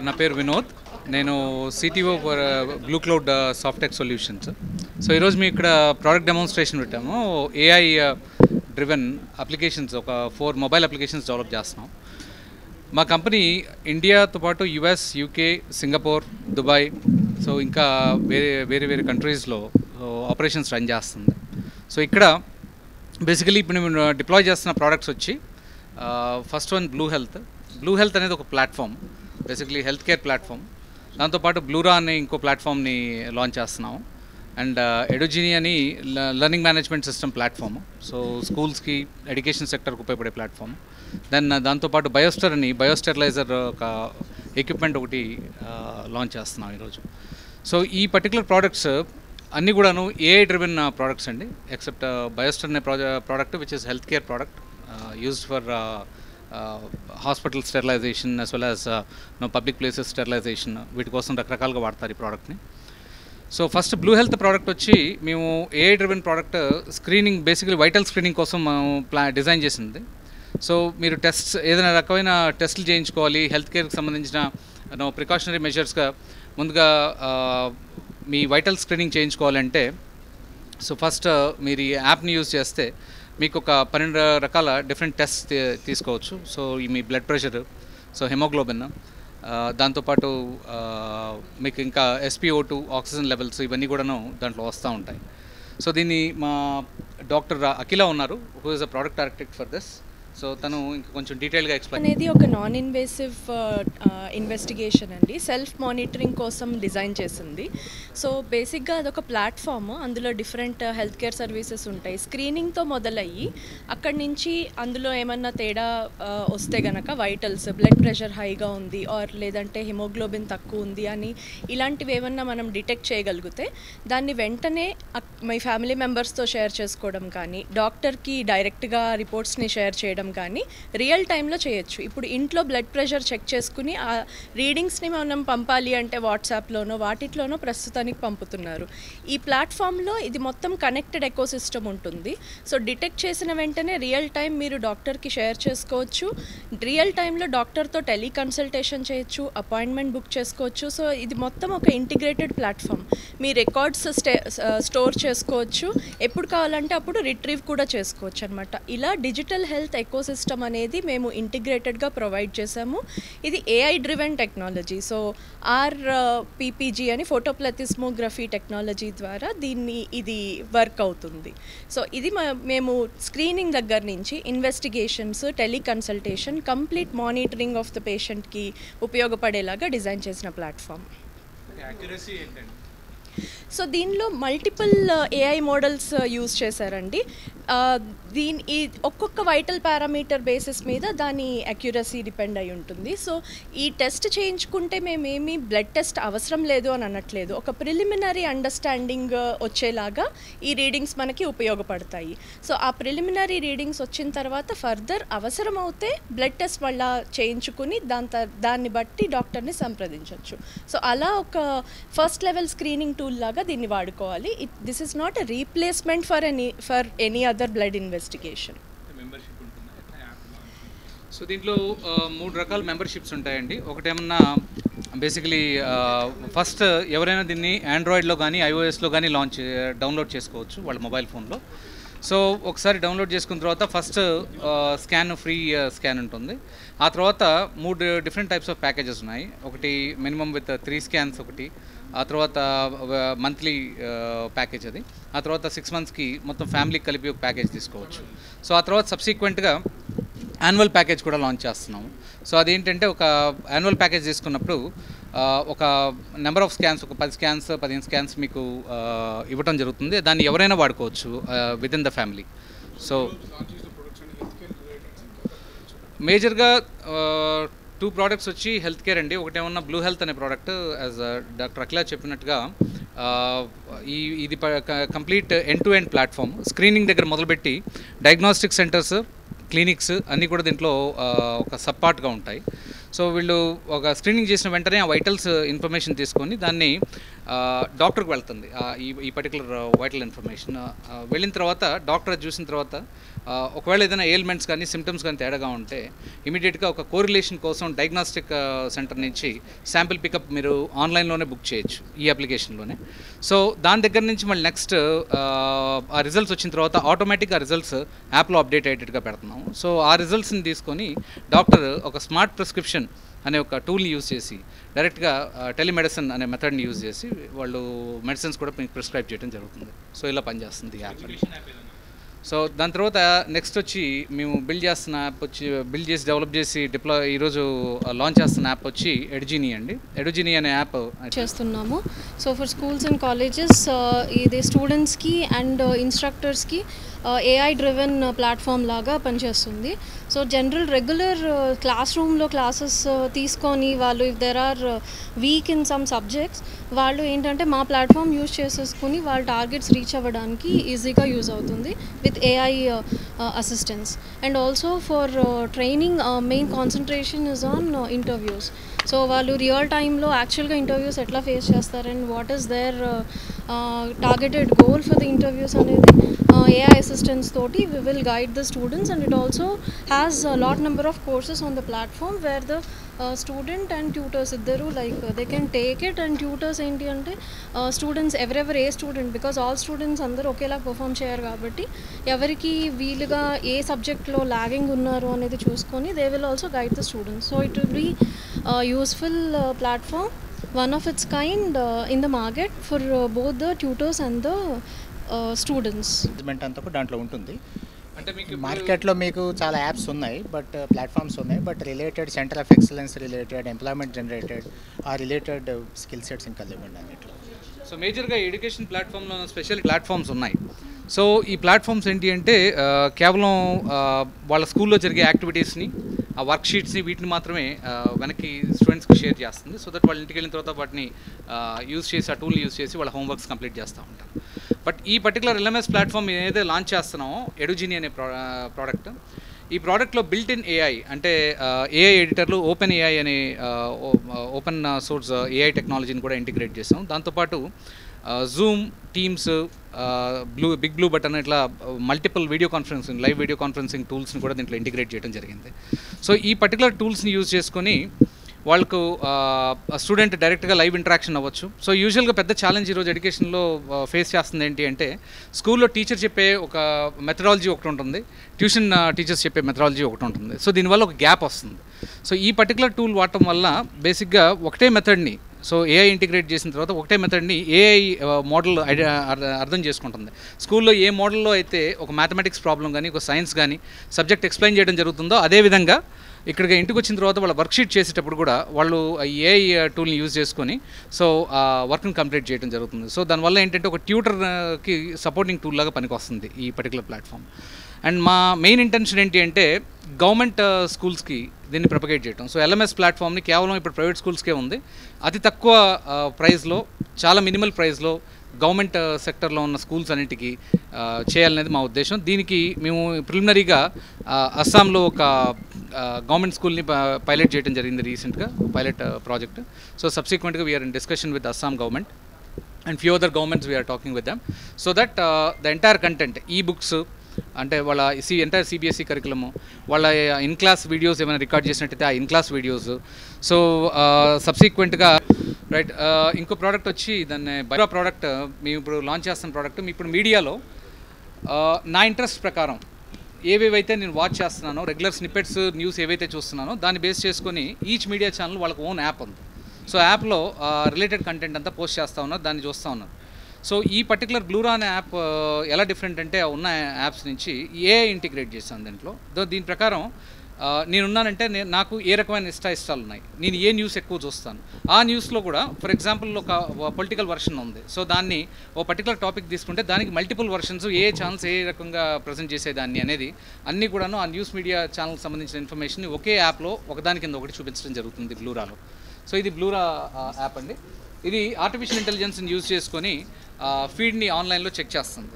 నా పేరు వినోద్. నేను CTO for blue cloud Softech solutions. So ఈరోజు మేము ఇక్కడ ప్రోడక్ట్ డెమాన్స్ట్రేషన్ పెట్టాము. ఏఐ డ్రివెన్ అప్లికేషన్స్, ఒక 4 మొబైల్ అప్లికేషన్స్ డెవలప్ చేస్తున్నాం. మా కంపెనీ ఇండియాతో పాటు US, UK, Singapore, Dubai, so ఇంకా వేరే వేరే కంట్రీస్లో ఆపరేషన్స్ రన్ చేస్తుంది. సో ఇక్కడ బేసికలీ ఇప్పుడు మేము డిప్లాయ్ చేస్తున్న ప్రోడక్ట్స్ వచ్చి ఫస్ట్ వన్ బ్లూ హెల్త్ అనేది ఒక platform, basically health care platform. దాంతోపాటు బ్లూరా అనే ఇంకో ప్లాట్ఫామ్ని లాంచ్ చేస్తున్నాము. అండ్ ఎడుజినీ అని learning management system platform, so స్కూల్స్కి, ఎడ్యుకేషన్ సెక్టర్కి ఉపయోగపడే ప్లాట్ఫామ్. దెన్ దాంతోపాటు బయోస్టర్ అని బయోస్టెరిలైజర్ ఒక ఎక్విప్మెంట్ ఒకటి లాంచ్ చేస్తున్నాం ఈరోజు. సో ఈ పర్టికులర్ ప్రోడక్ట్స్ అన్నీ కూడాను ఏఐ డ్రివెన్ ప్రోడక్ట్స్ అండి, ఎక్సెప్ట్ బయోస్టర్ అనే product which is health care product used for hospital sterilisation as well as public places sterilisation. వీటి కోసం రకరకాలుగా వాడతారు ఈ ప్రోడక్ట్ని. So first blue health product వచ్చి మేము AI driven product screening, basically vital screening కోసం డిజైన్ చేసింది. సో మీరు ఏదైనా రకమైన టెస్టులు చేయించుకోవాలి, హెల్త్ కేర్కి సంబంధించిన ప్రికాషనరీ మెజర్స్గా ముందుగా మీ వైటల్ స్క్రీనింగ్ చేయించుకోవాలంటే, సో ఫస్ట్ మీరు ఈ యాప్ని యూజ్ చేస్తే మీకు ఒక 12 రకాల డిఫరెంట్ టెస్ట్ తీసుకోవచ్చు. సో మీ బ్లడ్ ప్రెషర్, సో హెమోగ్లోబిన్, దాంతోపాటు మీకు ఇంకా SpO2, ఆక్సిజన్ లెవెల్స్, ఇవన్నీ కూడాను దాంట్లో వస్తూ ఉంటాయి. సో దీన్ని మా డాక్టర్ అఖిల ఉన్నారు, who is a product architect for this. So తను ఇంకా కొంచెం డీటెయిల్గా ఎక్స్ప్లెయిన్. అనేది ఒక నాన్ ఇన్వేసివ్ ఇన్వెస్టిగేషన్ అండి, సెల్ఫ్ మానిటరింగ్ కోసం డిజైన్ చేసింది. సో బేసిక్గా అదొక ప్లాట్ఫామ్, అందులో డిఫరెంట్ హెల్త్ కేర్ సర్వీసెస్ ఉంటాయి. స్క్రీనింగ్తో మొదలయ్యి అక్కడి నుంచి అందులో ఏమన్నా తేడా వస్తే గనక, వైటల్స్, బ్లడ్ ప్రెషర్ హైగా ఉంది ఆర్ లేదంటే హిమోగ్లోబిన్ తక్కువ ఉంది అని ఇలాంటివి ఏమన్నా మనం డిటెక్ట్ చేయగలిగితే దాన్ని వెంటనే మీ ఫ్యామిలీ మెంబర్స్తో షేర్ చేసుకోవడం కానీ, డాక్టర్కి డైరెక్ట్గా రిపోర్ట్స్ని షేర్ చేయడం కానీ రియల్ టైంలో చేయొచ్చు. ఇప్పుడు ఇంట్లో బ్లడ్ ప్రెషర్ చెక్ చేసుకుని ఆ రీడింగ్స్ని మనం పంపాలి అంటే వాట్సాప్లోనో వాటిలోనో ప్రస్తుతానికి పంపుతున్నారు. ఈ ప్లాట్ఫామ్లో ఇది మొత్తం కనెక్టెడ్ ఎకోసిస్టమ్ ఉంటుంది. సో డిటెక్ట్ చేసిన వెంటనే రియల్ టైం మీరు డాక్టర్కి షేర్ చేసుకోవచ్చు, రియల్ టైంలో డాక్టర్తో టెలికన్సల్టేషన్ చేయొచ్చు, అపాయింట్మెంట్ బుక్ చేసుకోవచ్చు. సో ఇది మొత్తం ఒక ఇంటిగ్రేటెడ్ ప్లాట్ఫామ్. మీ రికార్డ్స్ స్టోర్ చేసుకోవచ్చు, ఎప్పుడు కావాలంటే అప్పుడు రిట్రీవ్ కూడా చేసుకోవచ్చు అనమాట. ఇలా డిజిటల్ హెల్త్ ఎకోసిస్టమ్ అనేది మేము ఇంటిగ్రేటెడ్గా ప్రొవైడ్ చేసాము. ఇది AI driven technology. So RPPG అని ఫోటోప్లెథిస్మోగ్రఫీ టెక్నాలజీ ద్వారా ఇది వర్క్ అవుతుంది. సో ఇది మేము స్క్రీనింగ్ దగ్గర నుంచి investigations, teleconsultation, complete monitoring of the పేషెంట్కి ఉపయోగపడేలాగా డిజైన్ చేసిన ప్లాట్ఫామ్. సో దీనిలో మల్టిపుల్ ఏఐ మోడల్స్ యూజ్ చేశారండి. ఈ ఒక్కొక్క వైటల్ పారామీటర్ బేసిస్ మీద దాని అక్యురసీ డిపెండ్ అయి ఉంటుంది. సో ఈ టెస్ట్ చేయించుకుంటే మేమేమి బ్లడ్ టెస్ట్ అవసరం లేదు అని అనట్లేదు. ఒక ప్రిలిమినరీ అండర్స్టాండింగ్ వచ్చేలాగా ఈ రీడింగ్స్ మనకి ఉపయోగపడతాయి. సో ఆ ప్రిలిమినరీ రీడింగ్స్ వచ్చిన తర్వాత ఫర్దర్ అవసరం అవుతే బ్లడ్ టెస్ట్ మళ్ళీ చేయించుకుని దాన్ని బట్టి డాక్టర్ని సంప్రదించవచ్చు. సో అలా ఒక ఫస్ట్ లెవెల్ స్క్రీనింగ్ టూల్ లాగా దీన్ని వాడుకోవాలి. This is not a replacement for any other blood investigation. So దీంట్లో 3 రకాల మెంబర్షిప్స్ ఉంటాయండి. ఒకటేమన్నా బేసికలీ ఫస్ట్ ఎవరైనా దీన్ని ఆండ్రాయిడ్లో కానీ iOSలో కానీ డౌన్లోడ్ చేసుకోవచ్చు వాళ్ళ మొబైల్ ఫోన్లో. సో ఒకసారి డౌన్లోడ్ చేసుకున్న తర్వాత ఫస్ట్ ఫ్రీ స్కాన్ ఉంటుంది. ఆ తర్వాత 3 డిఫరెంట్ టైప్స్ ఆఫ్ ప్యాకేజెస్ ఉన్నాయి. ఒకటి మినిమం విత్ 3 స్కాన్స్ ఒకటి, ఆ తర్వాత మంత్లీ ప్యాకేజ్ అది, ఆ తర్వాత 6 మంత్స్కి మొత్తం ఫ్యామిలీకి కలిపి ఒక ప్యాకేజ్ తీసుకోవచ్చు. సో ఆ తర్వాత సబ్సిక్వెంట్గా యాన్యువల్ ప్యాకేజ్ కూడా లాంచ్ చేస్తున్నాము. సో అదేంటంటే ఒక యాన్యువల్ ప్యాకేజ్ తీసుకున్నప్పుడు ఒక నెంబర్ ఆఫ్ స్కాన్స్, ఒక 10 స్కాన్స్ 15 స్కాన్స్ మీకు ఇవ్వటం జరుగుతుంది. దాన్ని ఎవరైనా వాడుకోవచ్చు with in the family. So మేజర్గా 2 ప్రోడక్ట్స్ వచ్చి హెల్త్ కేర్ అండి. ఒకటేమన్నా బ్లూ హెల్త్ అనే ప్రోడక్ట్, యాజ్ డాక్టర్ అఖిల చెప్పినట్టుగా ఇది complete end to end platform. Screening దగ్గర మొదలుపెట్టి డయాగ్నోస్టిక్ సెంటర్స్, క్లినిక్స్ అన్నీ కూడా దీంట్లో ఒక సబ్ పార్ట్గా ఉంటాయి. సో వీళ్ళు ఒక స్క్రీనింగ్ చేసిన వెంటనే ఆ వైటల్స్ ఇన్ఫర్మేషన్ తీసుకొని దాన్ని డాక్టర్కి వెళ్తుంది. ఈ పర్టికులర్ వైటల్ ఇన్ఫర్మేషన్ వెళ్ళిన తర్వాత డాక్టర్ చూసిన తర్వాత ఒకవేళ ఏదైనా ఎయిల్మెంట్స్ కానీ సిమ్టమ్స్ కానీ తేడాగా ఉంటే ఇమీడియట్గా ఒక కోరిలేషన్ కోసం డయాగ్నాస్టిక్ సెంటర్ నుంచి శాంపిల్ పికప్ మీరు ఆన్లైన్లోనే బుక్ చేయొచ్చు ఈ అప్లికేషన్లోనే. సో దాని దగ్గర నుంచి మళ్ళీ నెక్స్ట్ ఆ రిజల్ట్స్ వచ్చిన తర్వాత ఆటోమేటిక్గా రిజల్ట్స్ యాప్లో అప్డేట్ అయ్యేటట్టుగా పెడుతున్నాము. సో ఆ రిజల్ట్స్ని తీసుకొని డాక్టర్ ఒక స్మార్ట్ ప్రిస్క్రిప్షన్ అనే ఒక టూల్ని యూజ్ చేసి డైరెక్ట్గా టెలిమెడిసిన్ అనే మెథడ్ని యూజ్ చేసి వాళ్ళు మెడిసిన్స్ కూడా మీకు ప్రిస్క్రైబ్ చేయడం జరుగుతుంది. సో ఇలా పనిచేస్తుంది ఈ యాప్. సో దాని తర్వాత నెక్స్ట్ వచ్చి మేము బిల్డ్ చేస్తున్న యాప్ వచ్చి బిల్డ్ చేసి డెవలప్ చేసి ఈరోజు లాంచ్ చేస్తున్న యాప్ వచ్చి ఎడుజినీ అండి. ఎడుజినీ అనే యాప్ చేస్తున్నాము. So for schools and colleges ఇది స్టూడెంట్స్కి అండ్ ఇన్స్ట్రక్టర్స్కి ఏఐ డ్రివెన్ ప్లాట్ఫామ్ లాగా పనిచేస్తుంది. సో జనరల్ రెగ్యులర్ క్లాస్ రూమ్లో క్లాసెస్ తీసుకొని వాళ్ళు if there are weak in some subjects వాళ్ళు ఏంటంటే మా ప్లాట్ఫామ్ యూజ్ చేసేసుకుని వాళ్ళ టార్గెట్స్ రీచ్ అవ్వడానికి ఈజీగా యూజ్ అవుతుంది with AI assistance. And also for training main concentration is on interviews. So వాళ్ళు రియల్ టైంలో యాక్చువల్గా ఇంటర్వ్యూస్ ఎట్లా ఫేస్ చేస్తారు and what is there targeted goal for the interviews అనేది AI assistance తోటి we will guide the students, and it also has a lot number of courses on the platform where the student and tutors ఇద్దరు like they can take it. and tutors ఏంటి అంటే students ఎవరెవరు ఏ student because all students అందరూ ఒకేలా perform చేయరు కాబట్టి ఎవరికి వీలుగా ఏ సబ్జెక్ట్లో లాగింగ్ ఉన్నారు అనేది చూసుకొని they will also guide the students. So it will be a useful platform, one of its kind in the market for both the tutors and the students. అంతా దాంట్లో ఉంటుంది. అంటే మీకు మార్కెట్లో మీకు చాలా యాప్స్ ఉన్నాయి, బట్ ప్లాట్ఫామ్స్ ఉన్నాయి, but related centre of excellence related employment generated ఆ రిలేటెడ్ స్కిల్ సెట్స్ ఇంకా లేవండి అన్నిట్లో. సో మేజర్గా ఎడ్యుకేషన్ ప్లాట్ఫామ్లో స్పెషల్ ప్లాట్ఫామ్స్ ఉన్నాయి. సో ఈ ప్లాట్ఫామ్స్ ఏంటి అంటే కేవలం వాళ్ళ స్కూల్లో జరిగే యాక్టివిటీస్ని ఆ వర్క్ షీట్స్ని వీటిని మాత్రమే వెనక్కి స్టూడెంట్స్కి షేర్ చేస్తుంది. సో దట్ వాళ్ళ ఇంటికి వెళ్ళిన తర్వాత వాటిని యూజ్ చేసి ఆ టూల్ని యూజ్ చేసి వాళ్ళ హోంవర్క్స్ కంప్లీట్ చేస్తూ ఉంటారు. బట్ ఈ పర్టికులర్ ఎల్ఎంఎస్ ప్లాట్ఫామ్ ఏదైతే లాంచ్ చేస్తున్నామో ఎడుజినీ అనే ప్రోడక్ట్, ఈ ప్రోడక్ట్లో బిల్ట్ ఇన్ ఏఐ అంటే ఏఐ ఎడిటర్లు ఓపెన్ ఏఐ అనే ఓపెన్ సోర్స్ ఏఐ టెక్నాలజీని కూడా ఇంటిగ్రేట్ చేసాం. దాంతోపాటు Zoom, Teams, big blue button ఇట్లా మల్టిపుల్ లైవ్ వీడియో కాన్ఫరెన్సింగ్ టూల్స్ని కూడా దీంట్లో ఇంటిగ్రేట్ చేయడం జరిగింది. సో ఈ పర్టికులర్ టూల్స్ని యూజ్ చేసుకొని వాళ్ళకు స్టూడెంట్ డైరెక్ట్గా లైవ్ ఇంటరాక్షన్ అవ్వచ్చు. సో యూజువల్గా పెద్ద ఛాలెంజ్ ఈరోజు ఎడ్యుకేషన్లో ఫేస్ చేస్తుంది ఏంటి అంటే స్కూల్లో టీచర్ చెప్పే ఒక మెథడాలజీ ఒకటి ఉంటుంది, ట్యూషన్ టీచర్స్ చెప్పే మెథడాలజీ ఒకటి ఉంటుంది. సో దీనివల్ల ఒక గ్యాప్ వస్తుంది. సో ఈ పర్టికులర్ టూల్ వాడటం వల్ల బేసిక్గా ఒకటే మెథడ్ని, సో ఏఐ ఇంటిగ్రేట్ చేసిన తర్వాత ఒకటే మెథడ్ని ఏఐ మోడల్ అర్థం చేసుకుంటుంది. స్కూల్లో ఏ మోడల్లో అయితే ఒక మ్యాథమెటిక్స్ ప్రాబ్లం కానీ ఒక సైన్స్ కానీ సబ్జెక్ట్ ఎక్స్ప్లెయిన్ చేయడం జరుగుతుందో అదేవిధంగా ఇక్కడికి ఇంటికి వచ్చిన తర్వాత వాళ్ళ వర్క్షీట్ చేసేటప్పుడు కూడా వాళ్ళు ఏఐ టూల్ని యూజ్ చేసుకొని సో వర్క్ని కంప్లీట్ చేయడం జరుగుతుంది. సో దానివల్ల ఏంటంటే ఒక ట్యూటర్కి సపోర్టింగ్ టూల్ లాగా పనికి వస్తుంది ఈ పర్టికులర్ ప్లాట్ఫామ్. అండ్ మా మెయిన్ ఇంటెన్షన్ ఏంటి అంటే గవర్నమెంట్ స్కూల్స్కి దీన్ని ప్రొపగేట్ చేయడం. సో ఎల్ఎంఎస్ ప్లాట్ఫామ్ని కేవలం ఇప్పుడు ప్రైవేట్ స్కూల్స్కే ఉంది, అతి తక్కువ ప్రైస్లో చాలా మినిమల్ ప్రైస్లో గవర్నమెంట్ సెక్టర్లో ఉన్న స్కూల్స్ అన్నిటికీ చేయాలనేది మా ఉద్దేశం. దీనికి మేము ప్రిలిమినరీగా అస్సాంలో ఒక గవర్నమెంట్ స్కూల్ని పైలట్ చేయడం జరిగింది రీసెంట్గా, పైలట్ ప్రాజెక్ట్. సో సబ్సిక్వెంట్గా we're in discussion with Assam government and few other governments we're talking with them so that the entire content e books అంటే వాళ్ళ ఎంటైర్ సిబిఎస్ఈ కరికులము, వాళ్ళ ఇన్ క్లాస్ వీడియోస్ ఏమైనా record చేసినట్టయితే ఆ ఇన్ క్లాస్ వీడియోస్. సో సబ్సిక్వెంట్గా right ఇంకో product వచ్చి దాన్ని బైరా ప్రోడక్ట్ మేము ఇప్పుడు లాంచ్ చేస్తున్న ప్రోడక్ట్. ఇప్పుడు మీడియాలో నా ఇంట్రెస్ట్ ప్రకారం ఏవేవైతే నేను వాచ్ చేస్తున్నానో రెగ్యులర్ స్నిప్పెట్స్ న్యూస్ ఏవైతే చూస్తున్నానో దాన్ని బేస్ చేసుకొని ఈచ్ మీడియా ఛానల్ వాళ్ళకి ఓన్ యాప్ ఉంది. సో యాప్లో రిలేటెడ్ కంటెంట్ అంతా పోస్ట్ చేస్తూ ఉన్నారు, దాన్ని చూస్తూ ఉన్నారు. సో ఈ పర్టికులర్ బ్లూరా అనే యాప్ ఎలా డిఫరెంట్ అంటే ఉన్న యాప్స్ నుంచి ఏఐ ఇంటిగ్రేట్ చేస్తాను దీంట్లో. దీని ప్రకారం నేనున్నానంటే నాకు ఏ రకమైన ఇష్టాలు ఉన్నాయి, నేను ఏ న్యూస్ ఎక్కువ చూస్తాను, ఆ న్యూస్లో కూడా ఫర్ ఎగ్జాంపుల్ ఒక పొలిటికల్ వర్షన్ ఉంది. సో దాన్ని ఓ పర్టికులర్ టాపిక్ తీసుకుంటే దానికి మల్టిపుల్ వర్షన్స్ ఏ ఛానల్స్ ఏ రకంగా ప్రజెంట్ చేసేదాన్ని అనేది అన్నీ కూడాను ఆ న్యూస్ మీడియా ఛానల్కి సంబంధించిన ఇన్ఫర్మేషన్ ఒకే యాప్లో ఒకదాని కింద ఒకటి చూపించడం జరుగుతుంది బ్లూరాలో. సో ఇది బ్లూరా యాప్ అండి. ఇది ఆర్టిఫిషియల్ ఇంటెలిజెన్స్ని యూజ్ చేసుకొని ఫీడ్ని ఆన్లైన్లో చెక్ చేస్తుంది.